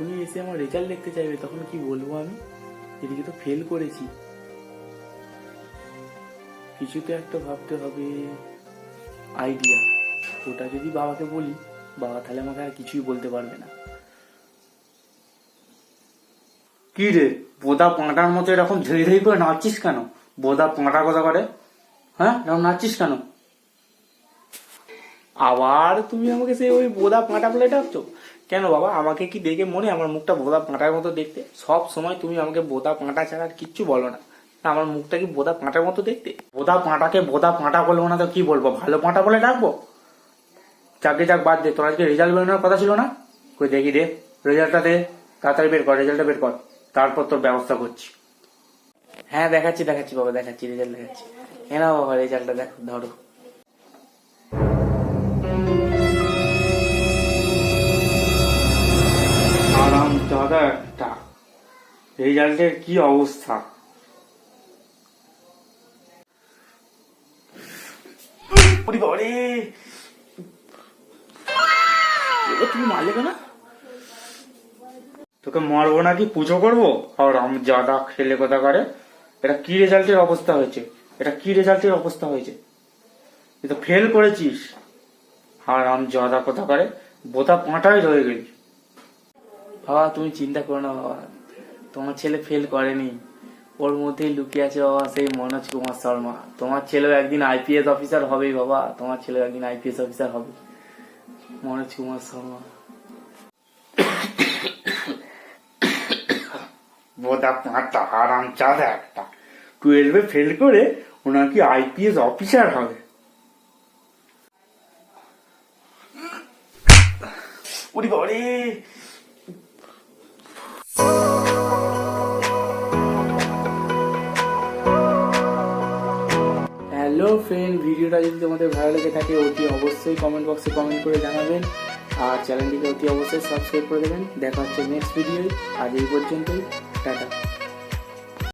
এক্ষুনি এসে আমার রেজাল্ট দেখতে চাইবে, তখন কি বলবো আমি? এদিকে তো ফেল করেছি। কিছু তো একটা ভাবতে হবে, আইডিয়া। ওটা যদি বাবাকে বলি, বাবা তাহলে আমাকে আর কিছুই বলতে পারবে না। কি রে, বোদা পাঁটার মতো এরকম ধীরে ধীরে করে নাচছিস কেন? বোদা পাঁটা কথা করে, হ্যাঁ এরকম নাচছিস কেন? আবার তুমি আমাকে সেই ওই বোদা পাঁটা বলে ডাকছো কেন বাবা? আমাকে কি দেখে মনে আমার মুখটা বোদা পাঁটার মতো দেখতে? সব সময় তুমি আমাকে বোদা পাঁটা ছাড়া আর কিচ্ছু বলো না। আমার মুখটা কি বোদা পাঁটার মতো দেখতে? বোদা পাঁটাকে বোদা পাঁটা বলবো না তো কি বলবো? ভালো পাঁটা বলে ডাকবো? চাকরি যাক বাদ দে, তোর আজকে রেজাল্ট বেরোনোর কথা ছিল না? কই দেখি দে, রেজাল্টটা দে, তাড়াতাড়ি বের কর, রেজাল্টটা বের কর, তারপর তোর ব্যবস্থা করছি। হ্যাঁ দেখাচ্ছি বাবা, দেখাচ্ছি, রেজাল্ট দেখাচ্ছি। হ্যাঁ না বাবা, রেজাল্টটা দেখো, ধরো। আরাম দাদা একটা, রেজাল্টের কি অবস্থা! তুমি মারলে কেন? তোকে মারবো নাকি পুজো করবো? আর আম জাদা খেলে কথা করে। এটা কি রেজাল্টের অবস্থা হয়েছে? এটা কি রেজাল্টের অবস্থা হয়েছে? তুই তো ফেল করেছিস। আর আম জাদা কথা করে, বোতা পাঁটাই রয়ে গেলি। বাবা তুমি চিন্তা করো না বাবা, তোমার ছেলে ফেল করেনি। ওর মধ্যেই লুকিয়ে আছে বাবা সেই মনোজ কুমার শর্মা। তোমার ছেলেও একদিন আইপিএস অফিসার হবেই বাবা, তোমার ছেলেও একদিন আইপিএস অফিসার হবে, মনোজ কুমার শর্মা। বোতা পাঁটা আরাম চাঁদা একটা, 12-এ ফেল করে ওনার কি আইপিএস অফিসার হবে? ওরে বাবারে! হ্যালো ফ্রেন্ড, ভিডিওটা যদি তোমাদের ভালো লেগে থাকে অতি অবশ্যই কমেন্ট বক্সে কমেন্ট করে জানাবেন, আর চ্যানেলটিকে অতি অবশ্যই সাবস্ক্রাইব করে দেবেন। দেখা হচ্ছে নেক্সট ভিডিওয়। আজ এই পর্যন্তই, টাটা।